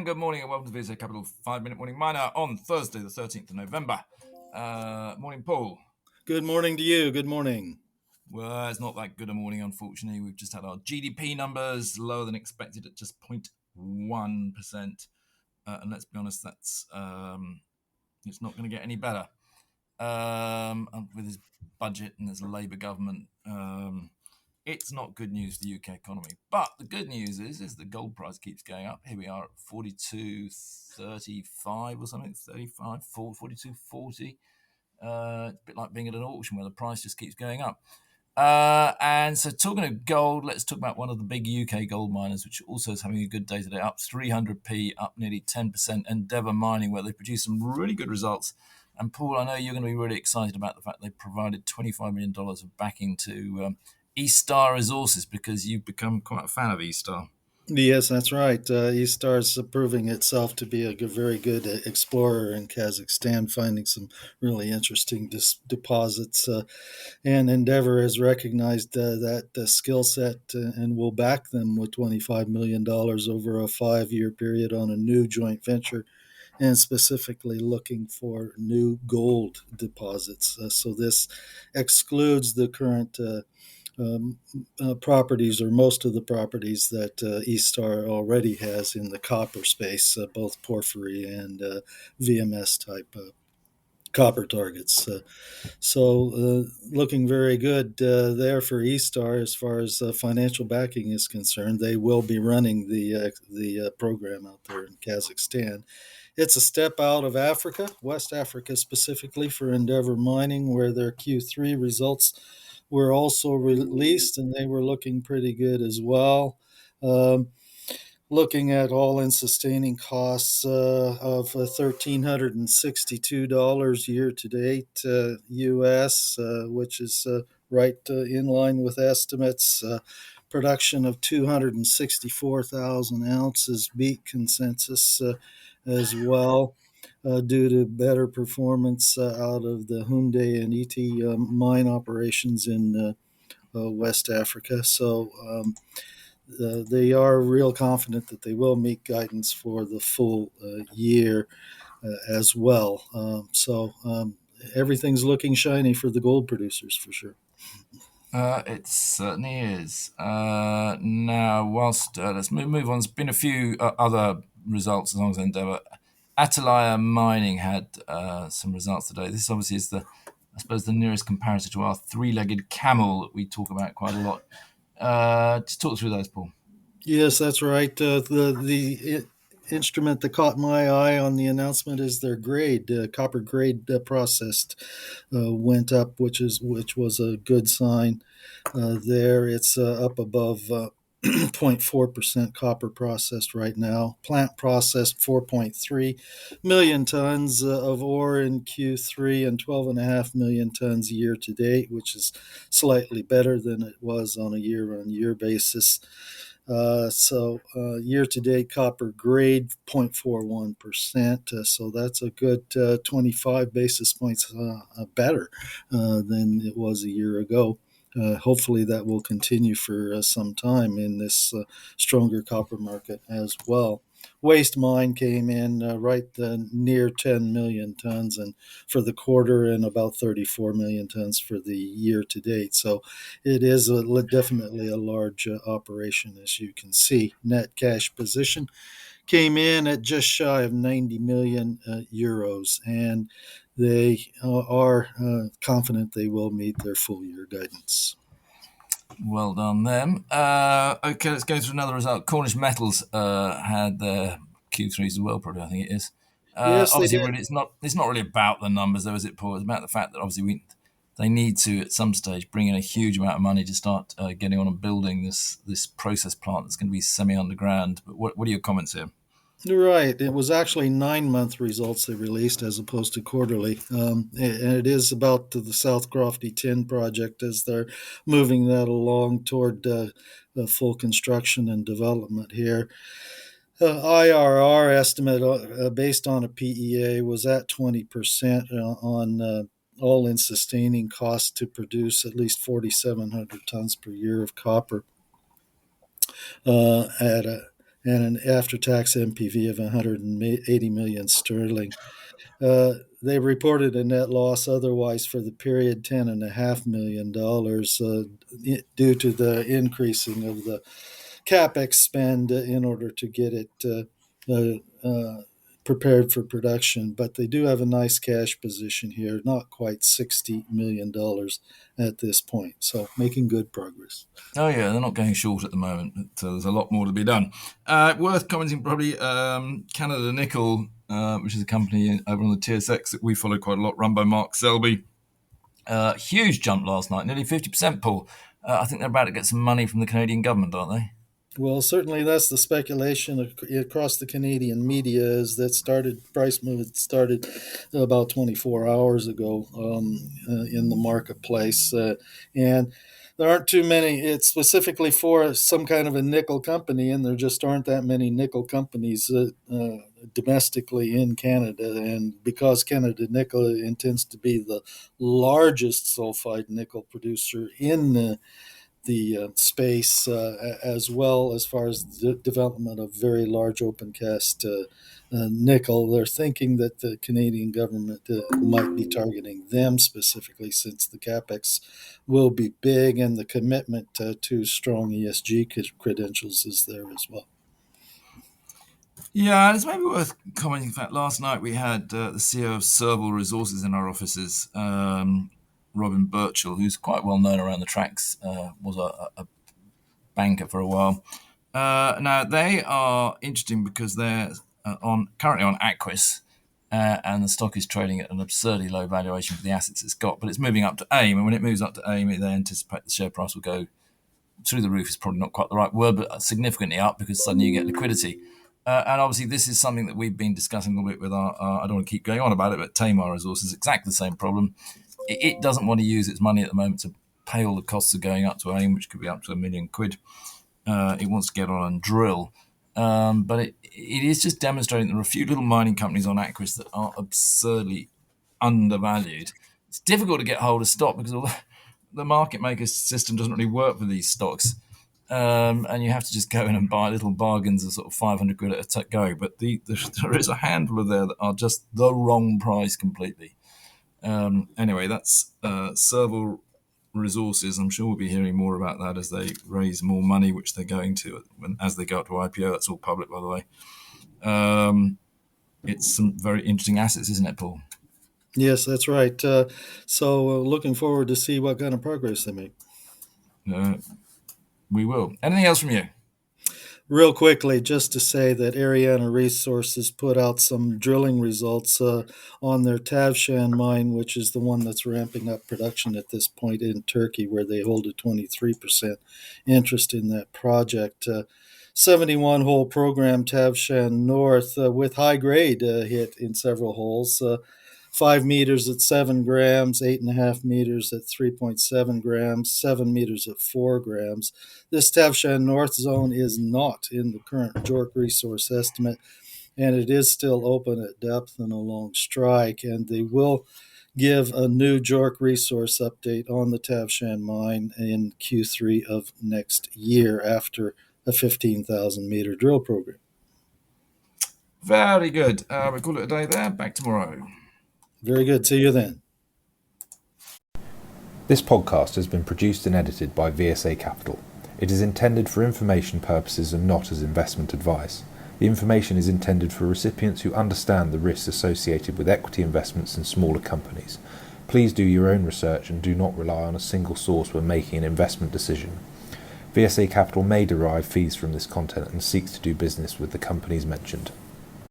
good morning, and welcome to VSA Capital 5 Minute Morning Miner on Thursday, the 13th of November. Morning, Paul. Good morning to you. Good morning. Well, it's not that good a morning, unfortunately. We've just had our GDP numbers lower than expected at just 0.1%. And let's be honest, that's it's not going to get any better. With his budget and his Labour government, it's not good news for the UK economy. But the good news is the gold price keeps going up. Here we are at 42.35 or something, 35, 42.40. It's a bit like being at an auction where the price just keeps going up. And so talking of gold, let's talk about one of the big UK gold miners, which also is having a good day today, up 300p, up nearly 10%, Endeavour Mining, where they produce some really good results. And Paul, I know you're going to be really excited about the fact they provided $25 million of backing to East Star Resources, because you've become quite a fan of East Star. Yes, that's right. East Star's proving itself to be a very good explorer in Kazakhstan, finding some really interesting deposits. And Endeavour has recognized that skill set and will back them with $25 million over a 5-year period on a new joint venture, and specifically looking for new gold deposits. So this excludes the current properties, or most of the properties that East Star already has in the copper space, both porphyry and VMS type copper targets. Looking very good there for East Star as far as financial backing is concerned. They will be running the program out there in Kazakhstan. It's a step out of Africa, West Africa specifically, for Endeavour Mining, where their Q3 results were also released, and they were looking pretty good as well. Um, Looking at all-in sustaining costs of $1,362 year to date US, which is right in line with estimates. Production of 264,000 ounces beat consensus as well. Due to better performance out of the Houndé and Ity mine operations in West Africa. They are real confident that they will meet guidance for the full year as well. Everything's looking shiny for the gold producers for sure. It certainly is. Now, whilst let's move on, there's been a few other results as long as Endeavour. Atalya Mining had some results today. This obviously is I suppose, the nearest comparison to our three-legged camel that we talk about quite a lot. Just talk through those, Paul. Yes, that's right. The instrument that caught my eye on the announcement is their grade, copper grade processed went up, which was a good sign. There, it's up above 0.4% copper processed right now. Plant processed 4.3 million tons of ore in Q3 and 12.5 million tons year to date, which is slightly better than it was on a year-on-year basis. Year to date copper grade 0.41%. So that's a good 25 basis points better than it was a year ago. Hopefully that will continue for some time in this stronger copper market as well. Waste mine came in right near 10 million tons and for the quarter, and about 34 million tons for the year to date. So it is definitely a large operation, as you can see. Net cash position came in at just shy of 90 million euros, and they are confident they will meet their full year guidance. Well done, them. Okay, let's go through another result. Cornish Metals had their Q3s as well, probably, I think it is. Yes, they Obviously, did. really, it's not really about the numbers, though, is it, Paul? It's about the fact that obviously they need to, at some stage, bring in a huge amount of money to start getting on and building this process plant that's going to be semi-underground. But what are your comments here? You're right. It was actually 9-month results they released as opposed to quarterly. And it is about the South Crofty Tin project as they're moving that along toward full construction and development here. IRR estimate based on a PEA was at 20% on all-in sustaining costs to produce at least 4,700 tons per year of copper. At a and an after-tax NPV of 180 million sterling. They reported a net loss otherwise for the period $10.5 million due to the increasing of the CapEx spend in order to get it prepared for production. But they do have a nice cash position here, not quite $60 million at this point. So making good progress. Oh, yeah, they're not going short at the moment, but there's a lot more to be done. Worth commenting probably Canada Nickel, which is a company over on the TSX that we follow quite a lot, run by Mark Selby. Huge jump last night, nearly 50%, Paul. I think they're about to get some money from the Canadian government, aren't they? Well, certainly that's the speculation across the Canadian media is that price movement started about 24 hours ago in the marketplace. And there aren't too many. It's specifically for some kind of a nickel company, and there just aren't that many nickel companies domestically in Canada. And because Canada Nickel intends to be the largest sulfide nickel producer in the space, as well as far as the development of very large open cast nickel. They're thinking that the Canadian government might be targeting them specifically, since the capex will be big and the commitment to strong ESG credentials is there as well. Yeah, it's maybe worth commenting. In fact, last night we had the CEO of Serval Resources in our offices, Robin Birchall, who's quite well known around the tracks, was a banker for a while. Now, they are interesting because they're currently on Aquis, and the stock is trading at an absurdly low valuation for the assets it's got, but it's moving up to AIM, and when it moves up to AIM, they anticipate the share price will go through the roof is probably not quite the right word, but significantly up, because suddenly you get liquidity. And obviously, this is something that we've been discussing a little bit with our I don't want to keep going on about it, but Tamar Resources, exactly the same problem. It doesn't want to use its money at the moment to pay all the costs of going up to AIM, which could be up to £1 million. It wants to get on and drill. But it is just demonstrating there are a few little mining companies on Aquis that are absurdly undervalued. It's difficult to get hold of stock because the market maker system doesn't really work for these stocks. And you have to just go in and buy little bargains of sort of 500 quid at a go. But there is a handful of there that are just the wrong price completely. Anyway, that's Serval Resources. I'm sure we'll be hearing more about that as they raise more money, which they're going to as they go up to IPO. That's all public, by the way. It's some very interesting assets, isn't it, Paul? Yes, that's right. So looking forward to see what kind of progress they make. We will. Anything else from you? Real quickly, just to say that Ariana Resources put out some drilling results on their Tavşan mine, which is the one that's ramping up production at this point in Turkey, where they hold a 23% interest in that project. 71-hole program, Tavşan North, with high grade hit in several holes. 5 meters at 7 grams, 8.5 meters at 3.7 grams, 7 meters at 4 grams. This Tavşan North zone is not in the current JORC resource estimate, and it is still open at depth and along strike, and they will give a new JORC resource update on the Tavşan mine in Q3 of next year after a 15,000-meter drill program. Very good. We call it a day there. Back tomorrow. Very good. See you then. This podcast has been produced and edited by VSA Capital. It is intended for information purposes and not as investment advice. The information is intended for recipients who understand the risks associated with equity investments in smaller companies. Please do your own research and do not rely on a single source when making an investment decision. VSA Capital may derive fees from this content and seeks to do business with the companies mentioned.